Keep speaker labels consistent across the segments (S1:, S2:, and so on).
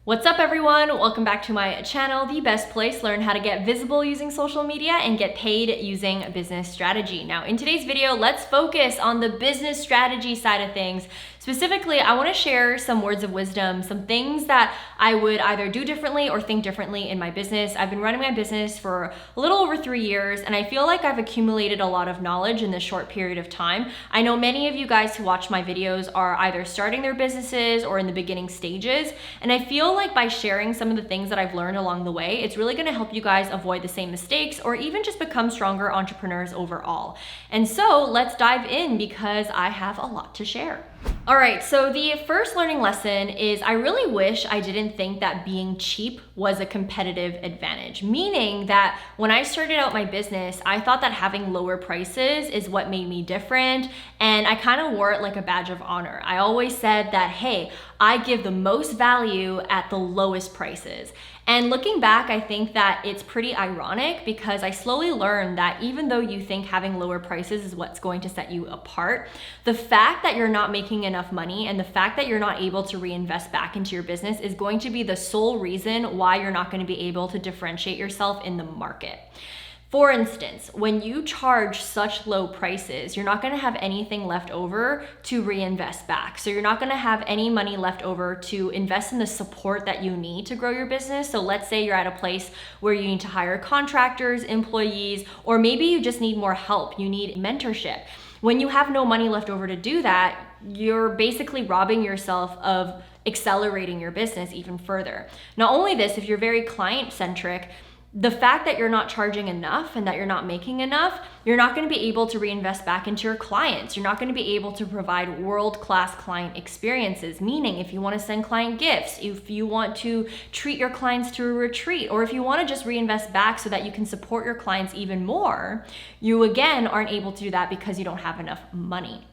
S1: What's up everyone? Welcome back to my channel, the best place to learn how to get visible using social media and get paid using business strategy. Now in today's video, let's focus on the business strategy side of things. Specifically, I want to share some words of wisdom, some things that I would either do differently or think differently in my business. I've been running my business for a little over 3 years and I feel like I've accumulated a lot of knowledge in this short period of time. I know many of you guys who watch my videos are either starting their businesses or in the beginning stages, and I feel like by sharing some of the things that I've learned along the way, it's really going to help you guys avoid the same mistakes or even just become stronger entrepreneurs overall. And so let's dive in because I have a lot to share. All right, so the first learning lesson is I really wish I didn't think that being cheap was a competitive advantage, meaning that when I started out my business, I thought that having lower prices is what made me different, and I kind of wore it like a badge of honor. I always said that, hey, I give the most value at the lowest prices. And looking back, I think that it's pretty ironic because I slowly learned that even though you think having lower prices is what's going to set you apart, the fact that you're not making enough money and the fact that you're not able to reinvest back into your business is going to be the sole reason why you're not going to be able to differentiate yourself in the market. For instance, when you charge such low prices, you're not going to have anything left over to reinvest back. So you're not going to have any money left over to invest in the support that you need to grow your business. So let's say you're at a place where you need to hire contractors, employees, or maybe you just need more help. You need mentorship. When you have no money left over to do that, you're basically robbing yourself of accelerating your business even further. Not only this, if you're very client-centric, the fact that you're not charging enough and that you're not making enough, you're not going to be able to reinvest back into your clients. You're not going to be able to provide world-class client experiences, meaning if you want to send client gifts, if you want to treat your clients to a retreat, or if you want to just reinvest back so that you can support your clients even more, you again aren't able to do that because you don't have enough money.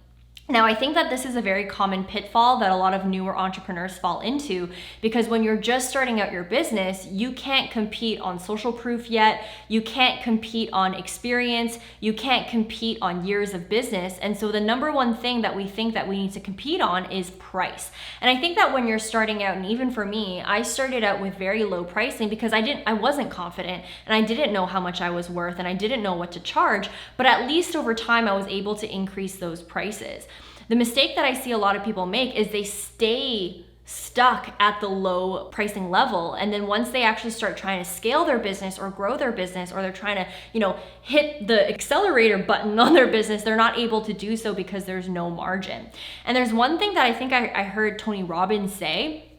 S1: Now, I think that this is a very common pitfall that a lot of newer entrepreneurs fall into because when you're just starting out your business, you can't compete on social proof yet. You can't compete on experience. You can't compete on years of business. And so the number one thing that we think that we need to compete on is price. And I think that when you're starting out, and even for me, I started out with very low pricing because I wasn't confident and I didn't know how much I was worth and I didn't know what to charge, but at least over time I was able to increase those prices. The mistake that I see a lot of people make is they stay stuck at the low pricing level, and then once they actually start trying to scale their business or grow their business, or they're trying to, hit the accelerator button on their business, they're not able to do so because there's no margin. And there's one thing that I think I heard Tony Robbins say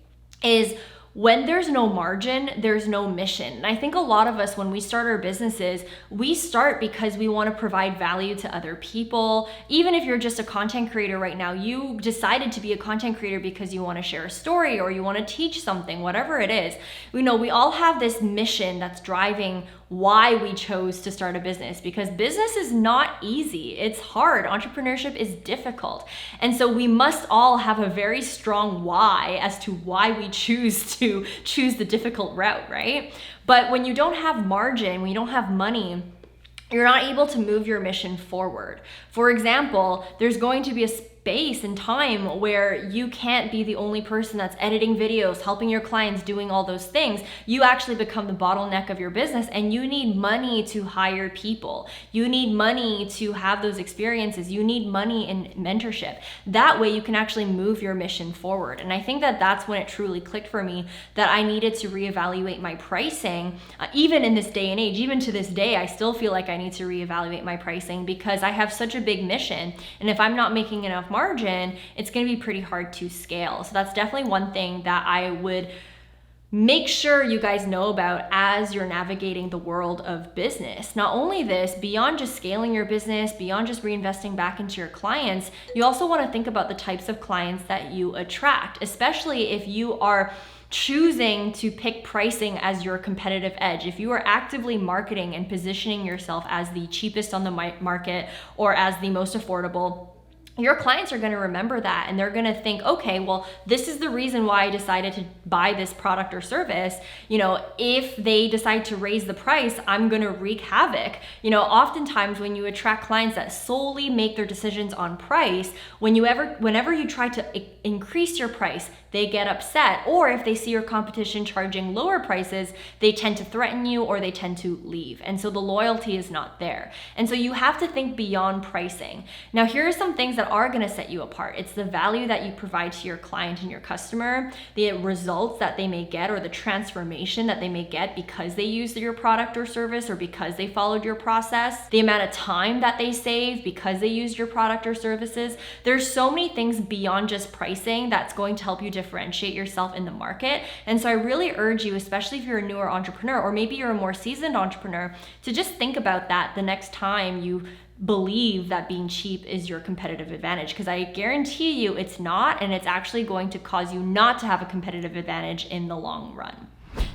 S1: is, when there's no margin, there's no mission. And I think a lot of us, when we start our businesses, we start because we want to provide value to other people. Even if you're just a content creator right now, you decided to be a content creator because you want to share a story or you want to teach something, whatever it is. We all have this mission that's driving why we chose to start a business, because business is not easy. It's hard. Entrepreneurship is difficult. And so we must all have a very strong why as to why we choose the difficult route, right? But when you don't have margin, when you don't have money, you're not able to move your mission forward. For example, there's going to be a space and time where you can't be the only person that's editing videos, helping your clients, doing all those things. You actually become the bottleneck of your business, and you need money to hire people. You need money to have those experiences. You need money in mentorship. That way you can actually move your mission forward. And I think that that's when it truly clicked for me that I needed to reevaluate my pricing. Even in this day and age, even to this day, I still feel like I need to reevaluate my pricing because I have such a big mission. And if I'm not making enough margin, it's going to be pretty hard to scale. So that's definitely one thing that I would make sure you guys know about as you're navigating the world of business. Not only this, beyond just scaling your business, beyond just reinvesting back into your clients, you also want to think about the types of clients that you attract, especially if you are choosing to pick pricing as your competitive edge. If you are actively marketing and positioning yourself as the cheapest on the market or as the most affordable, your clients are going to remember that, and they're going to think, okay, well, this is the reason why I decided to buy this product or service. If they decide to raise the price, I'm going to wreak havoc. Oftentimes when you attract clients that solely make their decisions on price, whenever you try to increase your price, they get upset. Or if they see your competition charging lower prices, they tend to threaten you or they tend to leave. And so the loyalty is not there. And so you have to think beyond pricing. Now, here are some things that are going to set you apart. It's the value that you provide to your client and your customer, the results that they may get, or the transformation that they may get because they used your product or service, or because they followed your process, the amount of time that they save because they used your product or services. There's so many things beyond just pricing that's going to help you differentiate yourself in the market. And so I really urge you, especially if you're a newer entrepreneur, or maybe you're a more seasoned entrepreneur, to just think about that the next time you believe that being cheap is your competitive advantage, because I guarantee you it's not, and it's actually going to cause you not to have a competitive advantage in the long run.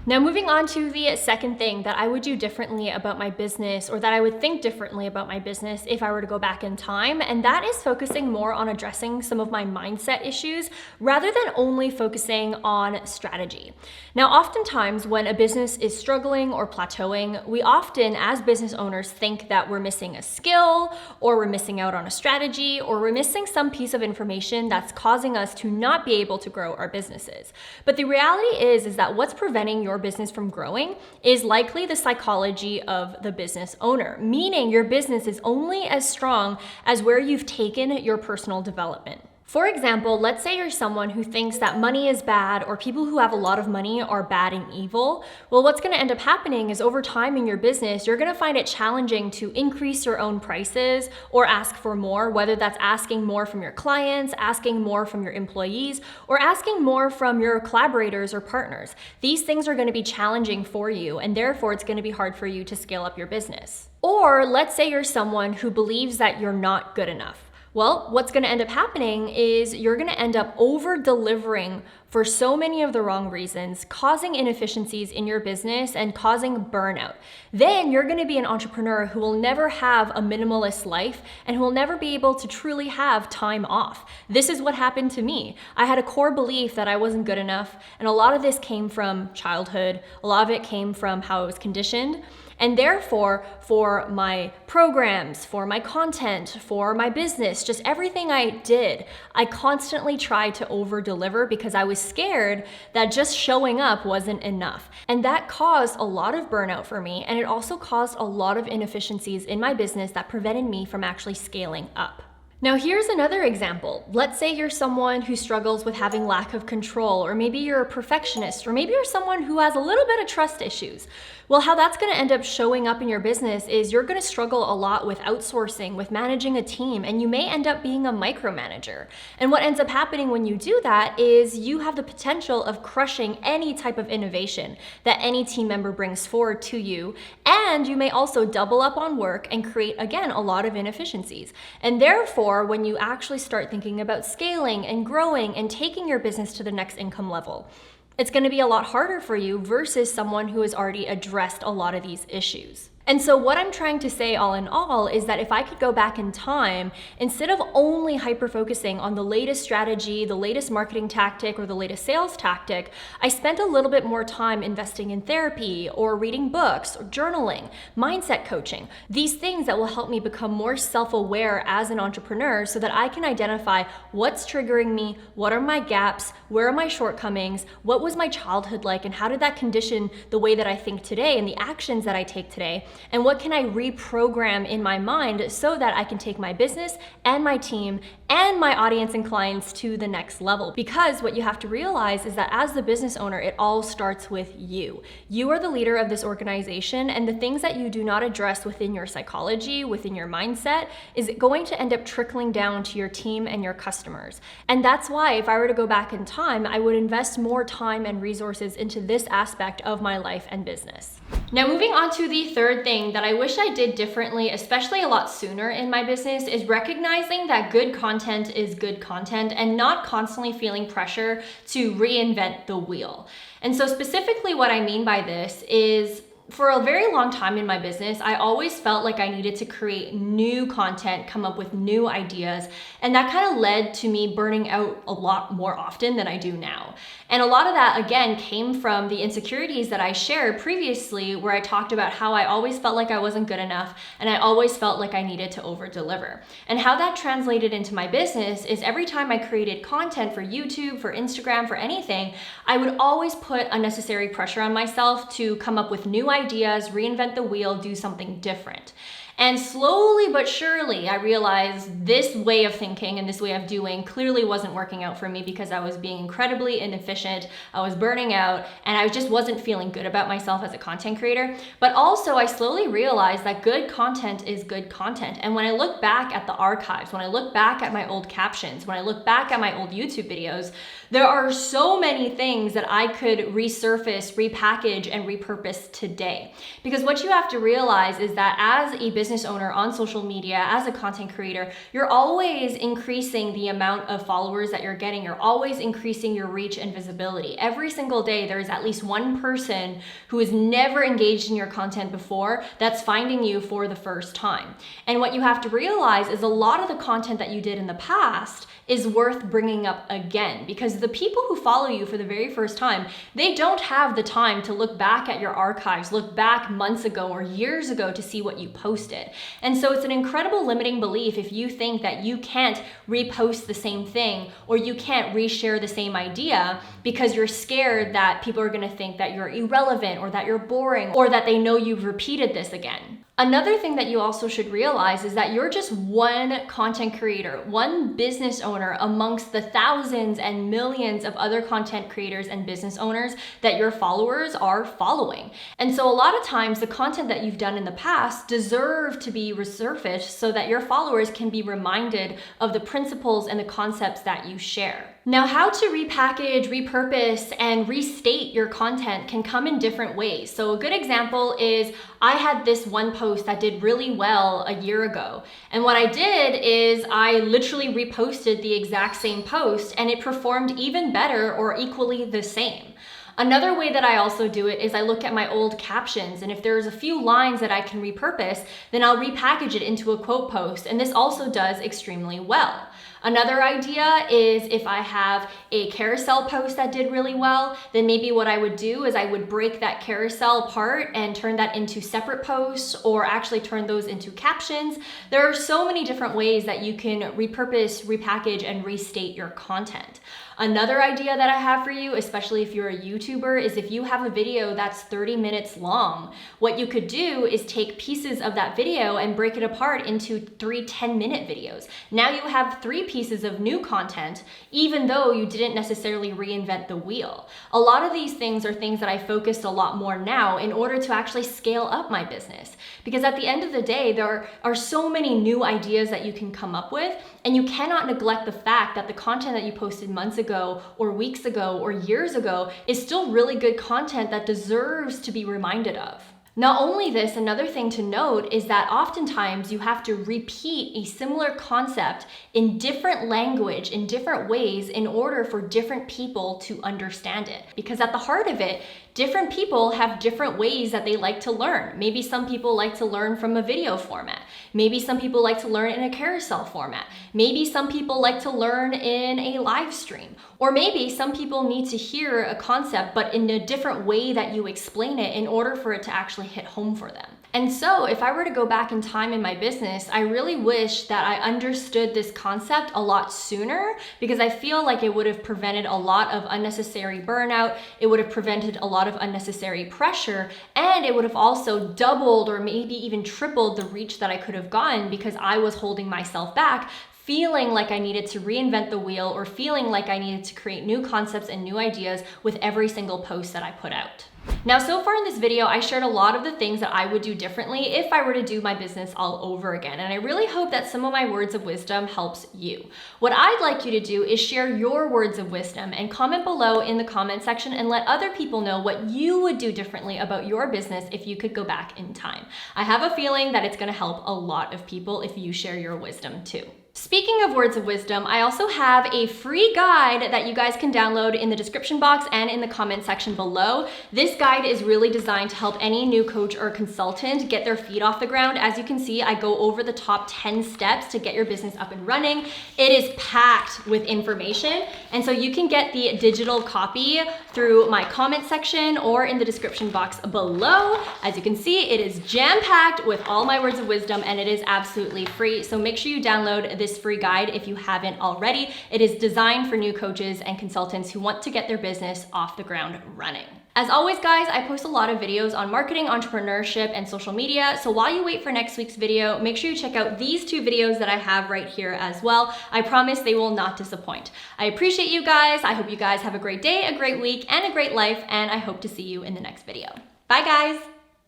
S1: Now, moving on to the second thing that I would do differently about my business, or that I would think differently about my business if I were to go back in time, and that is focusing more on addressing some of my mindset issues rather than only focusing on strategy. Now, oftentimes when a business is struggling or plateauing, we often, as business owners, think that we're missing a skill, or we're missing out on a strategy, or we're missing some piece of information that's causing us to not be able to grow our businesses. But the reality is that what's preventing your business from growing is likely the psychology of the business owner, meaning your business is only as strong as where you've taken your personal development. For example, let's say you're someone who thinks that money is bad, or people who have a lot of money are bad and evil. Well, what's going to end up happening is over time in your business, you're going to find it challenging to increase your own prices or ask for more, whether that's asking more from your clients, asking more from your employees, or asking more from your collaborators or partners. These things are going to be challenging for you, and therefore it's going to be hard for you to scale up your business. Or let's say you're someone who believes that you're not good enough. Well, what's going to end up happening is you're going to end up over-delivering for so many of the wrong reasons, causing inefficiencies in your business and causing burnout. Then you're going to be an entrepreneur who will never have a minimalist life and who will never be able to truly have time off. This is what happened to me. I had a core belief that I wasn't good enough, and a lot of this came from childhood. A lot of it came from how I was conditioned. And therefore, for my programs, for my content, for my business, just everything I did, I constantly tried to over-deliver because I was scared that just showing up wasn't enough. And that caused a lot of burnout for me, and it also caused a lot of inefficiencies in my business that prevented me from actually scaling up. Now, here's another example. Let's say you're someone who struggles with having lack of control, or maybe you're a perfectionist, or maybe you're someone who has a little bit of trust issues. Well, how that's going to end up showing up in your business is you're going to struggle a lot with outsourcing, with managing a team, and you may end up being a micromanager. And what ends up happening when you do that is you have the potential of crushing any type of innovation that any team member brings forward to you, and you may also double up on work and create, again, a lot of inefficiencies. And therefore, when you actually start thinking about scaling and growing and taking your business to the next income level, it's going to be a lot harder for you versus someone who has already addressed a lot of these issues. And so what I'm trying to say all in all is that if I could go back in time, instead of only hyper-focusing on the latest strategy, the latest marketing tactic, or the latest sales tactic, I spent a little bit more time investing in therapy or reading books or journaling, mindset coaching, these things that will help me become more self-aware as an entrepreneur so that I can identify what's triggering me, what are my gaps, where are my shortcomings, what was my childhood like, and how did that condition the way that I think today and the actions that I take today. And what can I reprogram in my mind so that I can take my business and my team and my audience and clients to the next level? Because what you have to realize is that as the business owner, it all starts with you. You are the leader of this organization, and the things that you do not address within your psychology, within your mindset, is going to end up trickling down to your team and your customers. And that's why if I were to go back in time, I would invest more time and resources into this aspect of my life and business. Now, moving on to the third thing that I wish I did differently, especially a lot sooner in my business, is recognizing that good content is good content and not constantly feeling pressure to reinvent the wheel. And so specifically what I mean by this is For a very long time in my business, I always felt like I needed to create new content, come up with new ideas, and that kind of led to me burning out a lot more often than I do now. And a lot of that, again, came from the insecurities that I shared previously, where I talked about how I always felt like I wasn't good enough and I always felt like I needed to over-deliver. And how that translated into my business is every time I created content for YouTube, for Instagram, for anything, I would always put unnecessary pressure on myself to come up with new ideas, reinvent the wheel, do something different. And slowly but surely, I realized this way of thinking and this way of doing clearly wasn't working out for me, because I was being incredibly inefficient, I was burning out, and I just wasn't feeling good about myself as a content creator. But also, I slowly realized that good content is good content. And when I look back at the archives, when I look back at my old captions, when I look back at my old YouTube videos, there are so many things that I could resurface, repackage, and repurpose today. Because what you have to realize is that as a business owner on social media, as a content creator, you're always increasing the amount of followers that you're getting. You're always increasing your reach and visibility. Every single day, there's at least one person who has never engaged in your content before that's finding you for the first time. And what you have to realize is a lot of the content that you did in the past is worth bringing up again, because the people who follow you for the very first time, they don't have the time to look back at your archives, look back months ago or years ago to see what you posted. And so it's an incredible limiting belief if you think that you can't repost the same thing or you can't reshare the same idea because you're scared that people are gonna think that you're irrelevant or that you're boring or that they know you've repeated this again. Another thing that you also should realize is that you're just one content creator, one business owner amongst the thousands and millions of other content creators and business owners that your followers are following. And so a lot of times the content that you've done in the past deserve to be resurfaced so that your followers can be reminded of the principles and the concepts that you share. Now, how to repackage, repurpose, and restate your content can come in different ways. So a good example is I had this one post that did really well a year ago. And what I did is I literally reposted the exact same post and it performed even better or equally the same. Another way that I also do it is I look at my old captions, and if there's a few lines that I can repurpose, then I'll repackage it into a quote post, and this also does extremely well. Another idea is if I have a carousel post that did really well, then maybe what I would do is I would break that carousel apart and turn that into separate posts, or actually turn those into captions. There are so many different ways that you can repurpose, repackage, and restate your content. Another idea that I have for you, especially if you're a YouTuber, is if you have a video that's 30 minutes long, what you could do is take pieces of that video and break it apart into 3 10-minute videos. Now you have 3 pieces of new content, even though you didn't necessarily reinvent the wheel. A lot of these things are things that I focused a lot more now in order to actually scale up my business. Because at the end of the day, there are so many new ideas that you can come up with, and you cannot neglect the fact that the content that you posted months ago or weeks ago or years ago is still really good content that deserves to be reminded of. Not only this, another thing to note is that oftentimes you have to repeat a similar concept in different language, in different ways, in order for different people to understand it. Because at the heart of it, different people have different ways that they like to learn. Maybe some people like to learn from a video format. Maybe some people like to learn in a carousel format. Maybe some people like to learn in a live stream. Or maybe some people need to hear a concept, but in a different way that you explain it in order for it to actually hit home for them. And so if I were to go back in time in my business, I really wish that I understood this concept a lot sooner, because I feel like it would have prevented a lot of unnecessary burnout, it would have prevented a lot of unnecessary pressure, and it would have also doubled or maybe even tripled the reach that I could have gotten because I was holding myself back, feeling like I needed to reinvent the wheel or feeling like I needed to create new concepts and new ideas with every single post that I put out. Now, so far in this video, I shared a lot of the things that I would do differently if I were to do my business all over again. And I really hope that some of my words of wisdom helps you. What I'd like you to do is share your words of wisdom and comment below in the comment section and let other people know what you would do differently about your business if you could go back in time. I have a feeling that it's going to help a lot of people if you share your wisdom too. Speaking of words of wisdom, I also have a free guide that you guys can download in the description box and in the comment section below. This guide is really designed to help any new coach or consultant get their feet off the ground. As you can see, I go over the top 10 steps to get your business up and running. It is packed with information, and so you can get the digital copy through my comment section or in the description box below. As you can see, it is jam-packed with all my words of wisdom, and it is absolutely free. So make sure you download this free guide if you haven't already. It is designed for new coaches and consultants who want to get their business off the ground running. As always, guys, I post a lot of videos on marketing, entrepreneurship, and social media. So while you wait for next week's video, make sure you check out these 2 videos that I have right here as well. I promise they will not disappoint. I appreciate you guys. I hope you guys have a great day, a great week, and a great life, and I hope to see you in the next video. Bye, guys.